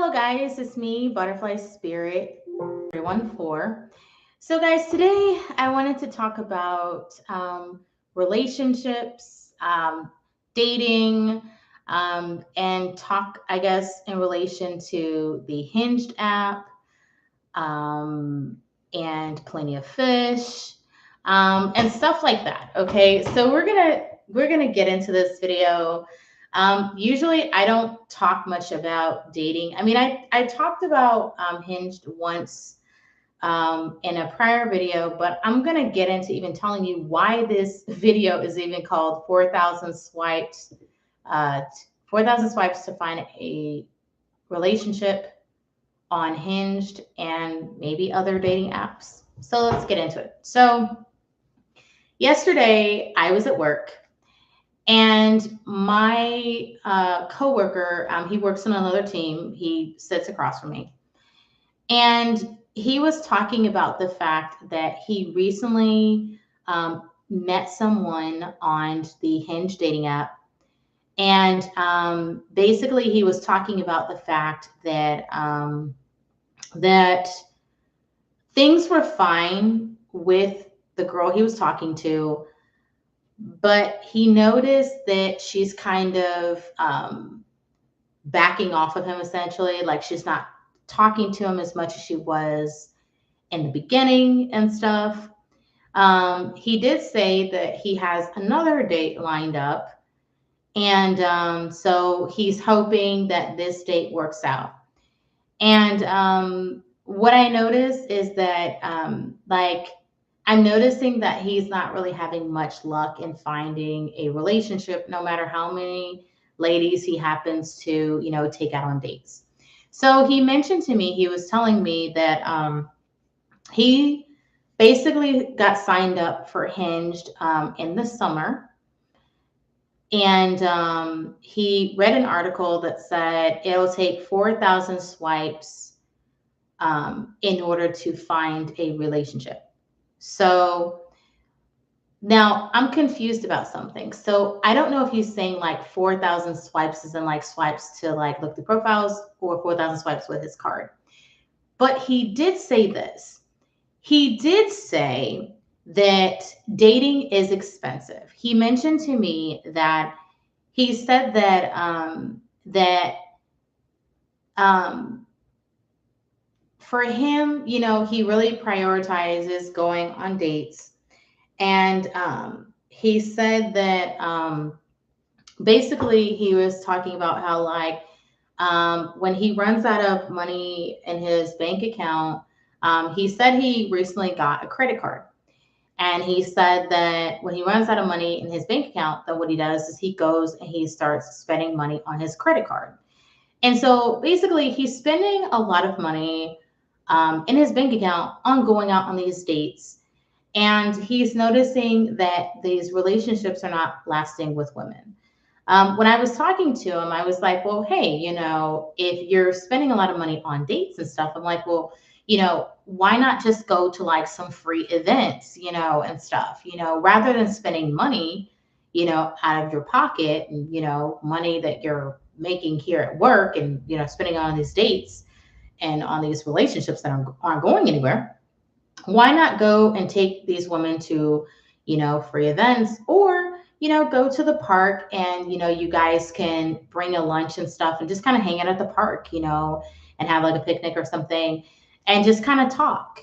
Hello, guys. It's me, Butterfly Spirit 314. So, guys, today I wanted to talk about relationships, dating, and talk, I guess, in relation to the Hinged app um, and Plenty of Fish and stuff like that. Okay, so we're gonna get into this video. Usually, I don't talk much about dating. I mean, I talked about Hinged once in a prior video, but I'm gonna get into even telling you why this video is even called 4,000 swipes, uh, 4,000 swipes to find a relationship on Hinged and maybe other dating apps. So let's get into it. So yesterday I was at work and my coworker, he works on another team. He sits across from me, and he was talking about the fact that he recently met someone on the Hinge dating app, and basically he was talking about the fact that that things were fine with the girl he was talking to, but he noticed that she's kind of backing off of him essentially. Like she's not talking to him as much as she was in the beginning and stuff. He did say that he has another date lined up. And so he's hoping that this date works out. And what I noticed is that, like, I'm noticing that he's not really having much luck in finding a relationship, no matter how many ladies he happens to, take out on dates. So he mentioned to me, he was telling me that he basically got signed up for Hinged in the summer. And he read an article that said it'll take 4,000 swipes in order to find a relationship. So now I'm confused about something. So I don't know if he's saying like 4,000 swipes is in like swipes to like look through profiles or 4,000 swipes with his card. But he did say this. He did say that dating is expensive. He mentioned to me that he said that um, for him, he really prioritizes going on dates. And he said that basically he was talking about how, like, when he runs out of money in his bank account, he said he recently got a credit card. And he said that when he runs out of money in his bank account, then what he does is he goes and he starts spending money on his credit card. And so basically, he's spending a lot of money in his bank account on going out on these dates. And he's noticing that these relationships are not lasting with women. When I was talking to him, I was like, well, hey, if you're spending a lot of money on dates and stuff, I'm like, well, why not just go to like some free events, and stuff, rather than spending money, out of your pocket and, money that you're making here at work and, spending on these dates and on these relationships that aren't going anywhere. Why not go and take these women to, free events, or, go to the park and, you guys can bring a lunch and stuff and just kind of hang out at the park, and have like a picnic or something and just kind of talk,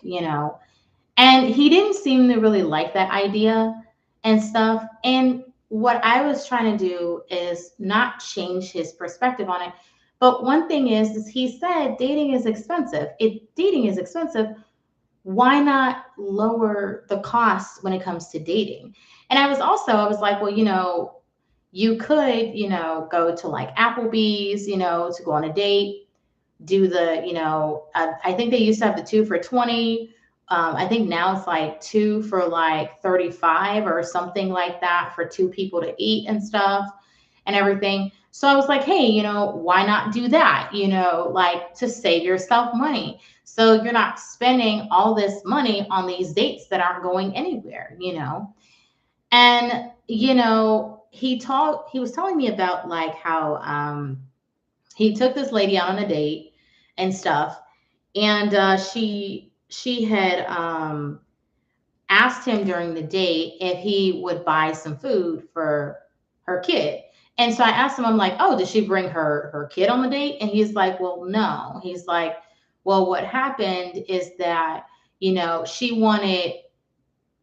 And he didn't seem to really like that idea and stuff. And what I was trying to do is not change his perspective on it. But one thing is he said dating is expensive. If dating is expensive, why not lower the costs when it comes to dating? And I was like, well, you could, go to like Applebee's, to go on a date, do the, I think they used to have the 2 for 20. I think now it's like 2 for like 35 or something like that for 2 people to eat and stuff and everything. So I was like, hey, why not do that? Like to save yourself money. So you're not spending all this money on these dates that aren't going anywhere, And, he was telling me about like how he took this lady out on a date and stuff. And she had asked him during the date if he would buy some food for her kid. And so I asked him, I'm like, oh, did she bring her kid on the date? And he's like, well, no. He's like, well, what happened is that,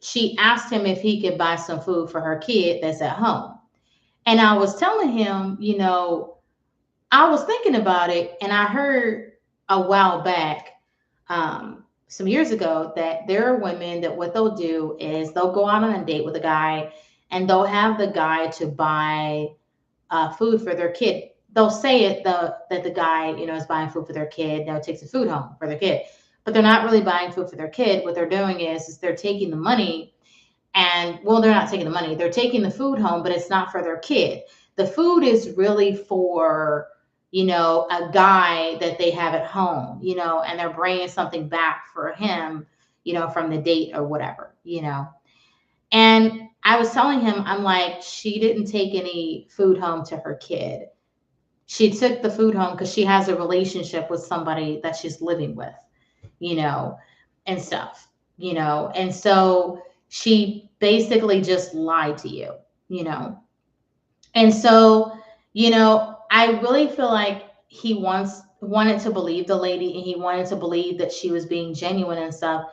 she asked him if he could buy some food for her kid that's at home. And I was telling him, I was thinking about it, and I heard a while back, some years ago, that there are women that what they'll do is they'll go out on a date with a guy, and they'll have the guy to buy food for their kid. They'll say that the guy, is buying food for their kid. They'll take some food home for their kid, but they're not really buying food for their kid. What they're doing is they're taking the money, and well, they're not taking the money. They're taking the food home, but it's not for their kid. The food is really for, a guy that they have at home, and they're bringing something back for him, from the date or whatever. And I was telling him, I'm like, she didn't take any food home to her kid. She took the food home because she has a relationship with somebody that she's living with, you know, and stuff. And so she basically just lied to you. And so, I really feel like he wanted to believe the lady, and he wanted to believe that she was being genuine and stuff.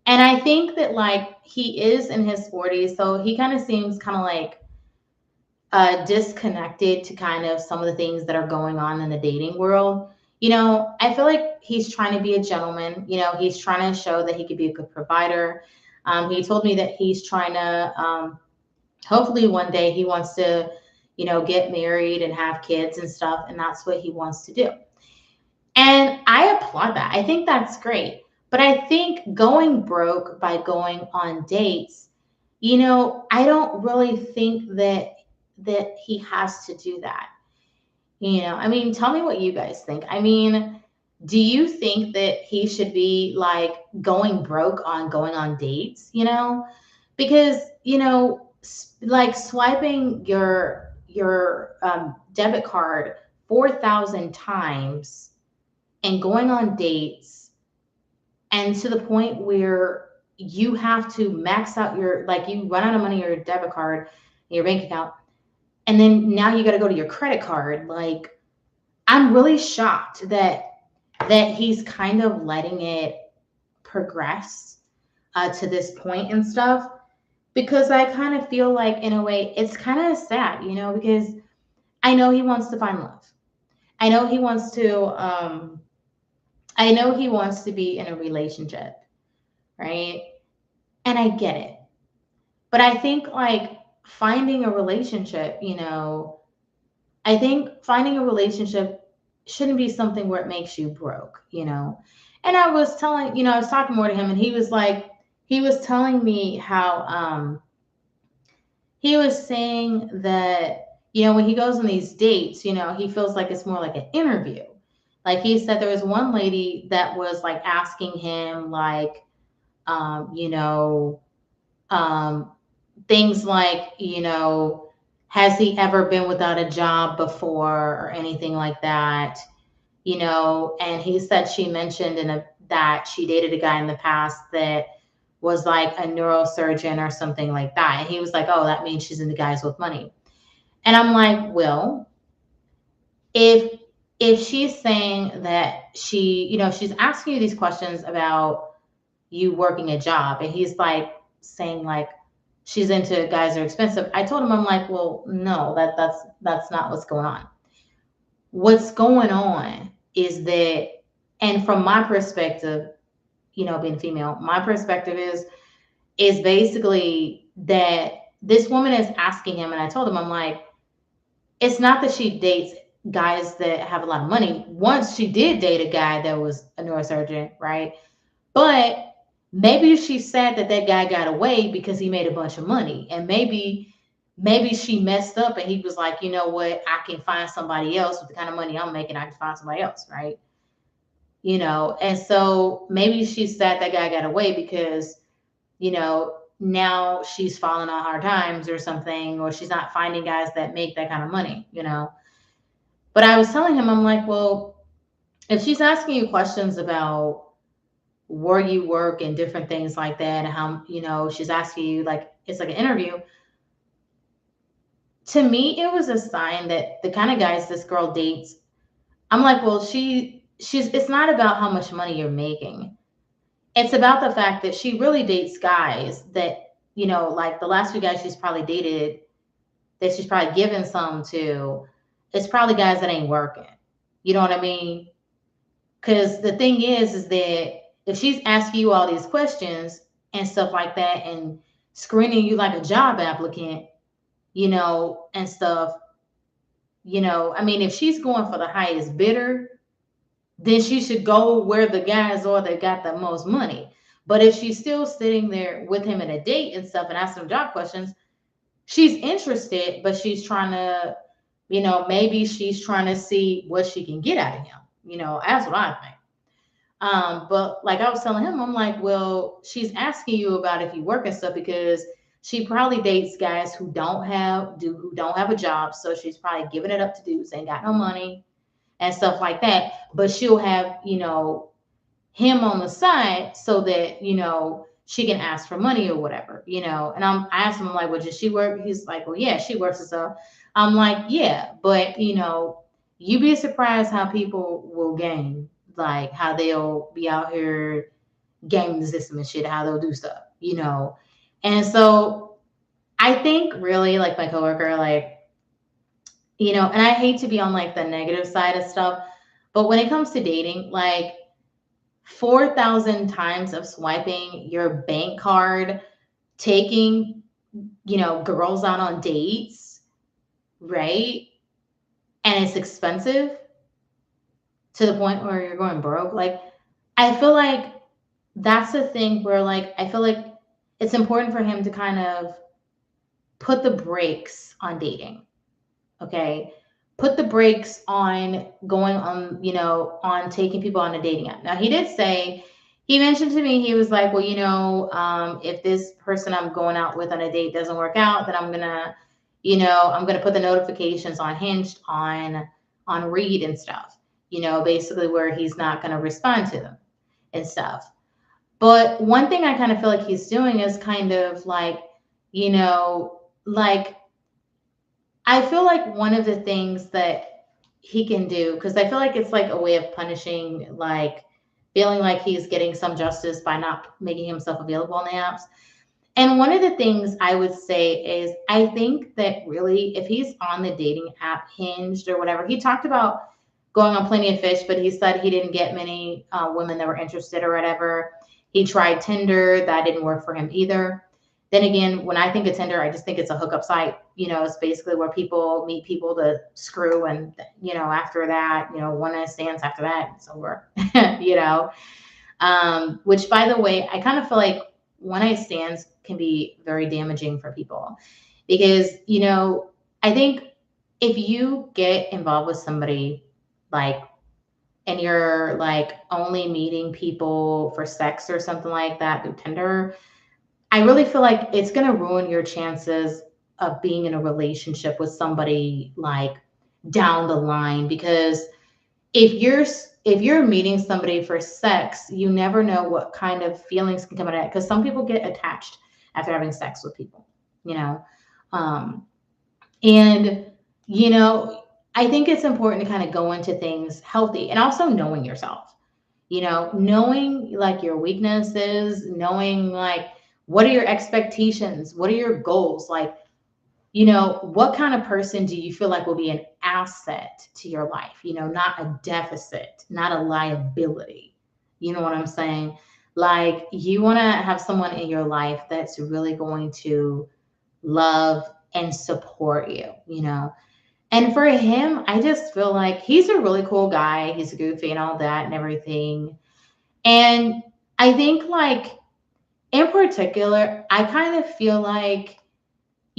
And I think that, like, he is in his 40s, so he kind of seems kind of like disconnected to kind of some of the things that are going on in the dating world. I feel like he's trying to be a gentleman. He's trying to show that he could be a good provider. He told me that he's trying to, hopefully one day he wants to, get married and have kids and stuff, and that's what he wants to do. And I applaud that. I think that's great. But I think going broke by going on dates, I don't really think that he has to do that. I mean, tell me what you guys think. I mean, do you think that he should be like going broke on going on dates? Because, like swiping your debit card 4,000 times and going on dates, and to the point where you have to max out you run out of money on your debit card, your bank account, and then now you got to go to your credit card. Like, I'm really shocked that he's kind of letting it progress to this point and stuff, because I kind of feel like, in a way, it's kind of sad, because I know he wants to find love. I know he wants to be in a relationship, right? And I get it. But I think, like, finding a relationship, I think finding a relationship shouldn't be something where it makes you broke. And I was talking more to him, and he was telling me how he was saying that, when he goes on these dates, he feels like it's more like an interview. Like, he said there was one lady that was like asking him, like, um, you know, um, things like, has he ever been without a job before or anything like that. And he said she mentioned that she dated a guy in the past that was like a neurosurgeon or something like that. And he was like, oh, that means she's into guys with money. And I'm like, well, if she's saying that she's asking you these questions about you working a job, and he's like saying like she's into guys that are expensive. I told him, I'm like, well, no, that's not what's going on. What's going on is that, and from my perspective, being female, my perspective is basically that this woman is asking him, and I told him, I'm like, it's not that she dates guys that have a lot of money. Once she did date a guy that was a neurosurgeon, right? But maybe she said that guy got away because he made a bunch of money. And maybe she messed up, and he was like, you know what, I can find somebody else with the kind of money I'm making. I can find somebody else, right? And so maybe she said that guy got away because, now she's falling on hard times or something, or she's not finding guys that make that kind of money. But I was telling him, I'm like, well, if she's asking you questions about where you work and different things like that, and how, she's asking you, like, it's like an interview, to me, it was a sign that the kind of guys this girl dates, I'm like, well, it's not about how much money you're making. It's about the fact that she really dates guys that, like the last few guys she's probably dated, that she's probably given some to, it's probably guys that ain't working. You know what I mean? Because the thing is that if she's asking you all these questions and stuff like that and screening you like a job applicant, and stuff, I mean, if she's going for the highest bidder, then she should go where the guys are that got the most money. But if she's still sitting there with him in a date and stuff and asking him job questions, she's interested, but she's trying to, maybe she's trying to see what she can get out of him. That's what I think. But like I was telling him, I'm like, well, she's asking you about if you work and stuff because she probably dates guys who don't have a job. So she's probably giving it up to dudes, ain't got no money and stuff like that. But she'll have, him on the side so that, she can ask for money or whatever, And I asked him, I'm like, well, does she work? He's like, well, yeah, she works and stuff. I'm like, yeah, but you'd be surprised how people will game, like how they'll be out here gaming the system and shit, how they'll do stuff, And so I think really like my coworker, like, and I hate to be on like the negative side of stuff, but when it comes to dating, like 4,000 times of swiping your bank card, taking, girls out on dates, right? And it's expensive to the point where you're going broke. Like, I feel like that's the thing where, like, I feel like it's important for him to kind of put the brakes on dating. Okay. Put the brakes on going on, on taking people on a dating app. Now, he mentioned to me, he was like, well, if this person I'm going out with on a date doesn't work out, then I'm gonna put the notifications on Hinged on read and stuff, basically where he's not gonna respond to them and stuff. But one thing I kind of feel like he's doing is kind of like, like I feel like one of the things that he can do, because I feel like it's like a way of punishing, like feeling like he's getting some justice by not making himself available on the apps. And one of the things I would say is I think that really, if he's on the dating app Hinged or whatever, he talked about going on Plenty of Fish, but he said he didn't get many women that were interested or whatever. He tried Tinder, that didn't work for him either. Then again, when I think of Tinder, I just think it's a hookup site. It's basically where people meet people to screw, and after that, one night stands after that, it's over. you know. Which, by the way, I kind of feel like one night stands can be very damaging for people because I think if you get involved with somebody like and you're like only meeting people for sex or something like that through Tinder, I really feel like it's going to ruin your chances of being in a relationship with somebody like down the line because if you're meeting somebody for sex, you never know what kind of feelings can come out of it because some people get attached after having sex with people, you know. Um, and I think it's important to kind of go into things healthy and also knowing yourself, knowing like your weaknesses, knowing like what are your expectations, what are your goals, like what kind of person do you feel like will be an asset to your life? Not a deficit, not a liability. You know what I'm saying? Like you want to have someone in your life that's really going to love and support you. And for him, I just feel like he's a really cool guy. He's goofy and all that and everything. And I think like in particular, I kind of feel like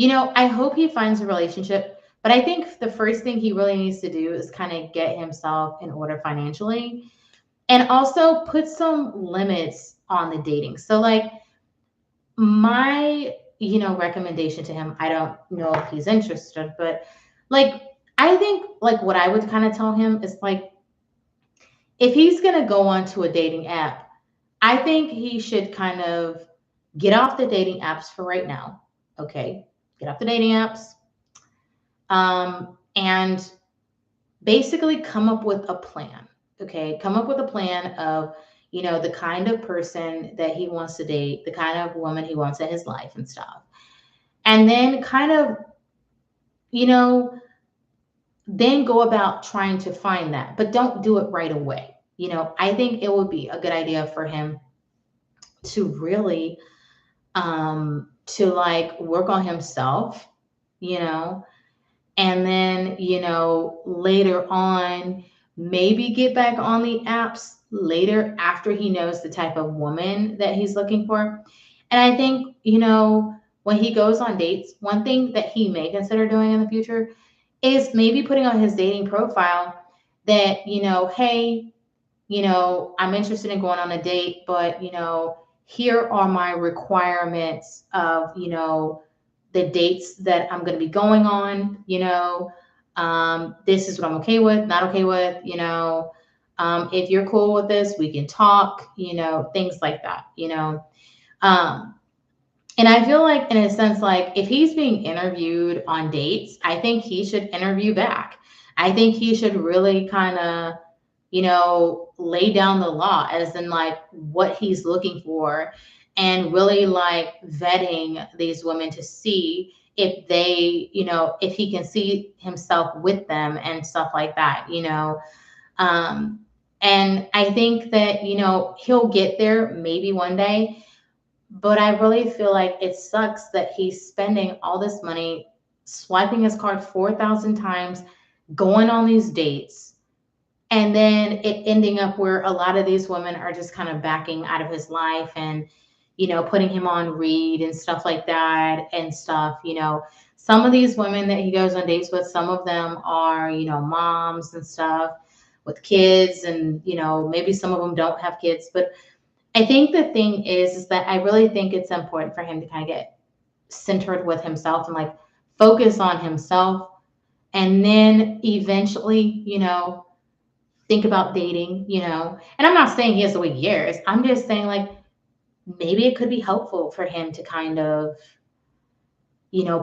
I hope he finds a relationship, but I think the first thing he really needs to do is kind of get himself in order financially and also put some limits on the dating. So like my, recommendation to him, I don't know if he's interested, but like I think like what I would kind of tell him is like if he's going to go onto a dating app, I think he should kind of get off the dating apps for right now. Okay. Get off the dating apps. And basically come up with a plan. Okay. Come up with a plan of, the kind of person that he wants to date, the kind of woman he wants in his life and stuff. And then kind of, you know, then go about trying to find that, but don't do it right away. I think it would be a good idea for him to really to like work on himself, you know, and then, later on, maybe get back on the apps later after he knows the type of woman that he's looking for. And I think, when he goes on dates, one thing that he may consider doing in the future is maybe putting on his dating profile that, hey, I'm interested in going on a date, but, here are my requirements of, the dates that I'm going to be going on, this is what I'm okay with, not okay with, if you're cool with this, we can talk, things like that, um, and I feel like, in a sense, like if he's being interviewed on dates, I think he should interview back. I think he should really kind of, lay down the law as in like what he's looking for and really like vetting these women to see if they, if he can see himself with them and stuff like that, Um, and I think that, he'll get there maybe one day, but I really feel like it sucks that he's spending all this money, swiping his card 4,000 times, going on these dates, and then it ending up where a lot of these women are just kind of backing out of his life and, putting him on read and stuff like that and stuff. Some of these women that he goes on dates with, some of them are, moms and stuff with kids, and, maybe some of them don't have kids. But I think the thing is that I really think it's important for him to kind of get centered with himself and like focus on himself. And then eventually, think about dating, And I'm not saying he has to wait years. I'm just saying like maybe it could be helpful for him to kind of,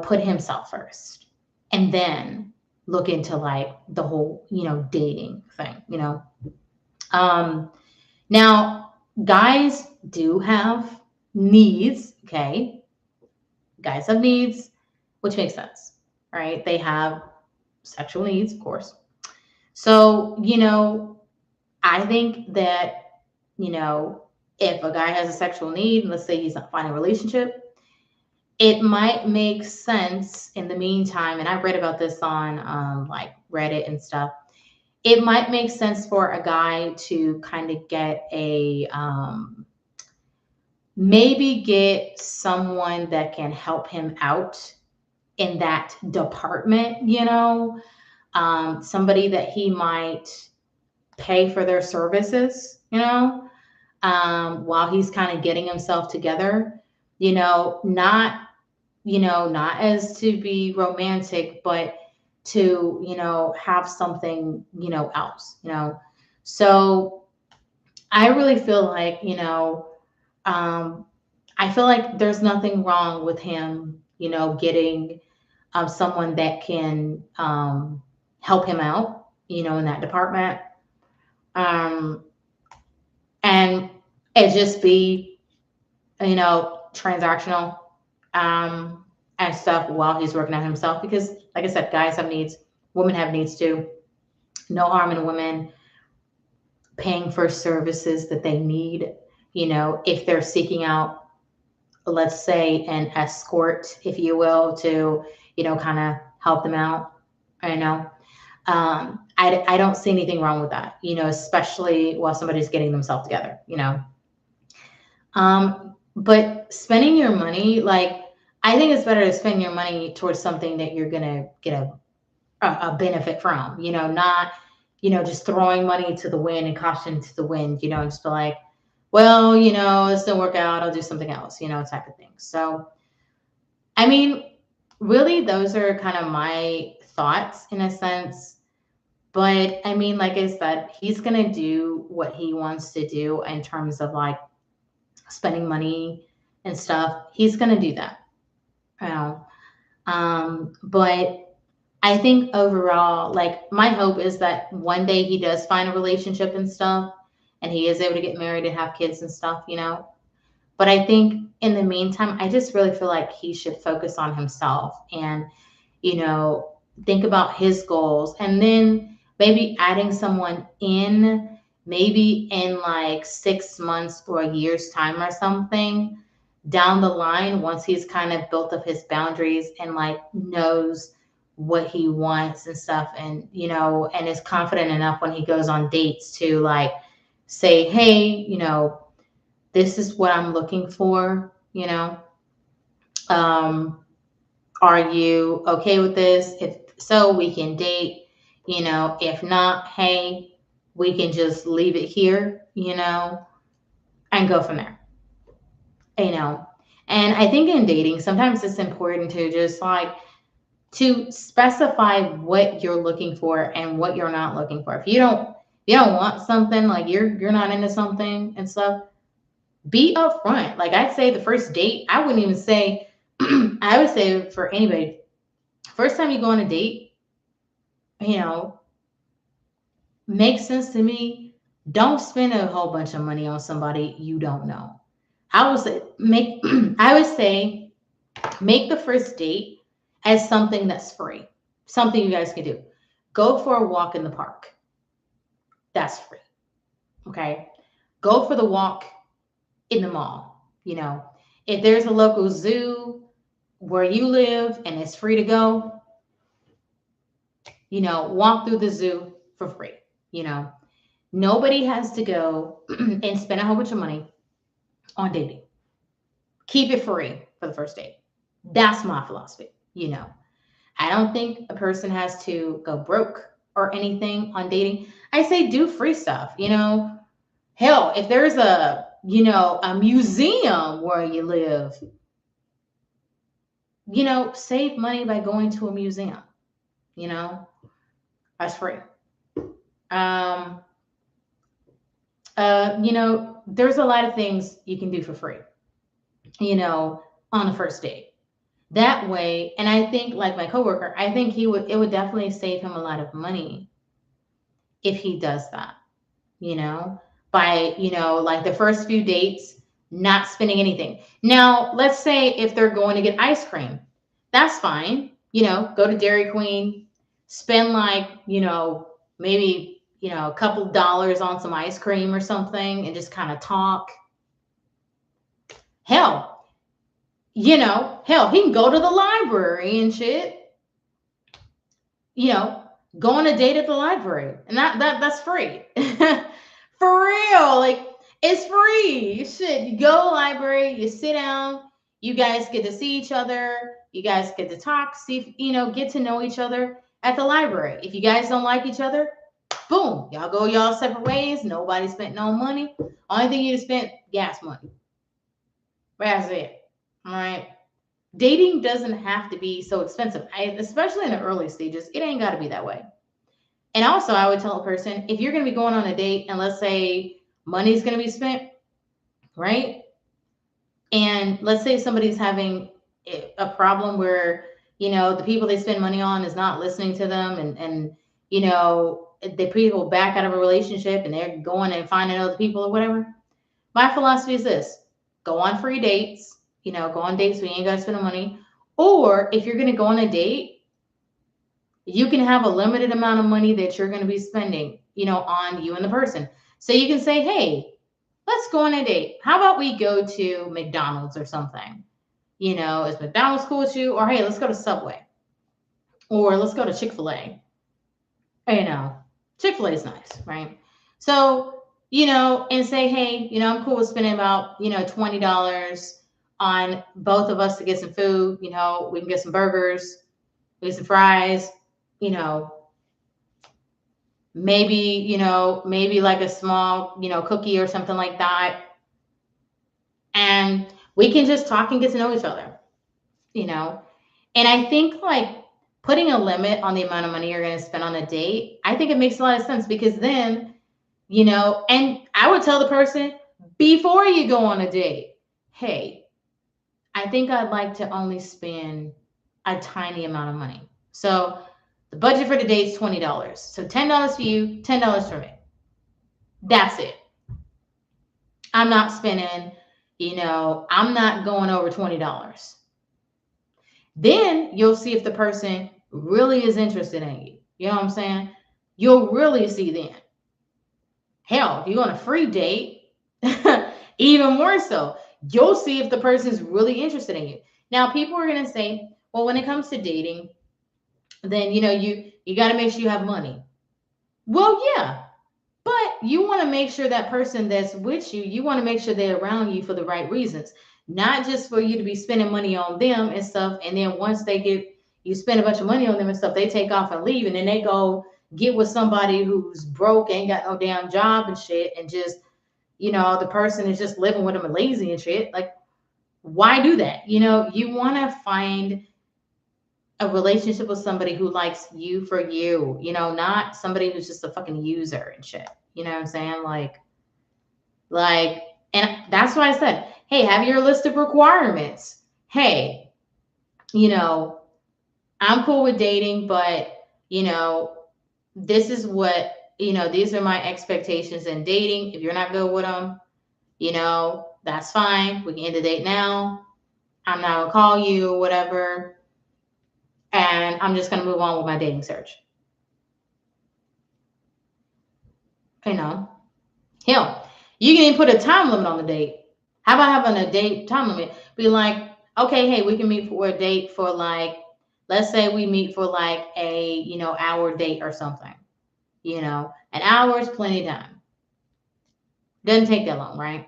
put himself first and then look into like the whole, dating thing, Now, guys do have needs, okay? Guys have needs, which makes sense, right? They have sexual needs, of course. So, I think that, if a guy has a sexual need, and let's say he's not finding a relationship, it might make sense in the meantime. And I read about this on like Reddit and stuff. It might make sense for a guy to kind of get maybe get someone that can help him out in that department, somebody that he might pay for their services, while he's kind of getting himself together, not, not as to be romantic, but to, have something, else, So I really feel like, I feel like there's nothing wrong with him, getting someone that can help him out, in that department. Um, and it just be, transactional and stuff while he's working on himself. Because, like I said, guys have needs, women have needs too. No harm in women paying for services that they need, if they're seeking out, let's say, an escort, if you will, to, kind of help them out. I know. I don't see anything wrong with that, especially while somebody's getting themselves together, But spending your money, like, I think it's better to spend your money towards something that you're going to get a benefit from, not, just throwing money to the wind and caution to the wind, and just be like, well, this didn't work out, I'll do something else, type of thing. So, I mean, really, those are kind of my thoughts in a sense. But I mean, like I said, he's gonna do what he wants to do in terms of like spending money and stuff. He's gonna do that, you know. But I think overall, like my hope is that one day he does find a relationship and stuff, and he is able to get married and have kids and stuff, you know. But I think in the meantime, I just really feel like he should focus on himself and, you know, think about his goals and then maybe adding someone in, maybe in like 6 months or a year's time or something down the line once he's kind of built up his boundaries and like knows what he wants and stuff and you know and is confident enough when he goes on dates to like say hey you know this is what I'm looking for, you know. Um, are you okay with this? If so, we can date, you know. If not, hey, we can just leave it here, you know, and go from there, you know. And I think in dating, sometimes it's important to just like to specify what you're looking for and what you're not looking for. If you don't want something like you're not into something and stuff, be upfront. Like I'd say the first date, I wouldn't even say, I would say for anybody, first time you go on a date, you know, makes sense to me. Don't spend a whole bunch of money on somebody you don't know. I would say make I would say make the first date as something that's free. Something you guys can do. Go for a walk in the park. That's free. Okay. Go for the walk in the mall. You know, if there's a local zoo where you live and it's free to go, you know, walk through the zoo for free. You know, nobody has to go and spend a whole bunch of money on dating. Keep it free for the first date. That's my philosophy. You know, I don't think a person has to go broke or anything on dating. I say do free stuff. You know, hell, if there's you know, a museum where you live, you know, save money by going to a museum. You know, that's free. Um, you know, there's a lot of things you can do for free, you know, on the first date. That way, and I think like my coworker, I think it would definitely save him a lot of money if he does that, you know, by, you know, like the first few dates, not spending anything. Now, let's say if they're going to get ice cream, that's fine. You know, go to Dairy Queen, spend like, you know, maybe, you know, a couple dollars on some ice cream or something and just kind of talk. Hell, you know, hell, he can go to the library and shit, you know, go on a date at the library. And that's free. For real. Like it's free. Shit. You go to the library, you sit down, you guys get to see each other, you guys get to talk, see if, you know, get to know each other at the library. If you guys don't like each other, boom, y'all go y'all separate ways. Nobody spent no money. Only thing you just spent gas money. That's it. All right. Dating doesn't have to be so expensive. Especially in the early stages, it ain't got to be that way. And also, I would tell a person if you're going to be going on a date and let's say money's going to be spent, right? And let's say somebody's having a problem where, you know, the people they spend money on is not listening to them and you know, the people back out of a relationship and they're going and finding other people or whatever. My philosophy is this: go on free dates, you know, go on dates where you ain't got to spend the money. Or if you're going to go on a date, you can have a limited amount of money that you're going to be spending, you know, on you and the person. So you can say, hey, let's go on a date. How about we go to McDonald's or something? You know, is McDonald's cool with you? Or hey, let's go to Subway. Or let's go to Chick-fil-A. You know, Chick-fil-A is nice, right? So, you know, and say, hey, you know, I'm cool with spending about, you know, $20 on both of us to get some food. You know, we can get some burgers, get some fries, you know, maybe, you know, maybe like a small, you know, cookie or something like that. And we can just talk and get to know each other, you know. And I think like putting a limit on the amount of money you're going to spend on a date, I think it makes a lot of sense because then, and I would tell the person before you go on a date, hey, I think I'd like to only spend a tiny amount of money. So the budget for the date is $20. So $10 for you, $10 for me. That's it. I'm not spending, I'm not going over $20. Then you'll see if the person really is interested in you. You know what I'm saying? You'll really see then. Hell, if you go on a free date, even more so, you'll see if the person is really interested in you. Now, people are going to say, well, when it comes to dating, then, you got to make sure you have money. Well, yeah, but you want to make sure that person that's with you, you want to make sure they're around you for the right reasons, not just for you to be spending money on them and stuff. And then once you spend a bunch of money on them and stuff, they take off and leave. And then they go get with somebody who's broke, ain't got no damn job and shit. And just, the person is just living with them and lazy and shit. Like, why do that? You want to find a relationship with somebody who likes you for you, not somebody who's just a fucking user and shit. You know what I'm saying? Like, and that's why I said, hey, have your list of requirements. Hey, I'm cool with dating, but, this is what, these are my expectations in dating. If you're not good with them, that's fine. We can end the date now. I'm not gonna call you or whatever. And I'm just gonna move on with my dating search. Hell, you can even put a time limit on the date. How about having a date time limit? Be like, okay, hey, we can meet for a date for let's say we meet for a, hour date or something. An hour is plenty of time. Doesn't take that long, right?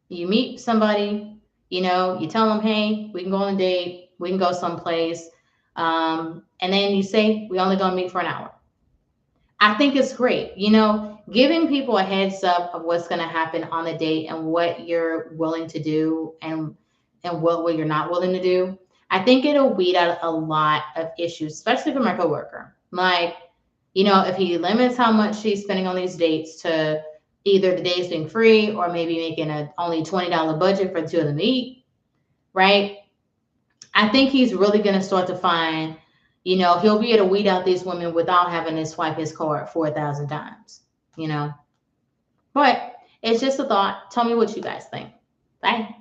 You meet somebody, you tell them, hey, we can go on a date, we can go someplace. And then you say, we only gonna meet for an hour. I think it's great, giving people a heads up of what's going to happen on the date and what you're willing to do and what you're not willing to do. I think it'll weed out a lot of issues, especially for my coworker. If he limits how much she's spending on these dates to either the dates being free or maybe making a only $20 budget for the two of them to eat, right? I think he's really going to start to find, he'll be able to weed out these women without having to swipe his card 4,000 times, But it's just a thought. Tell me what you guys think. Bye.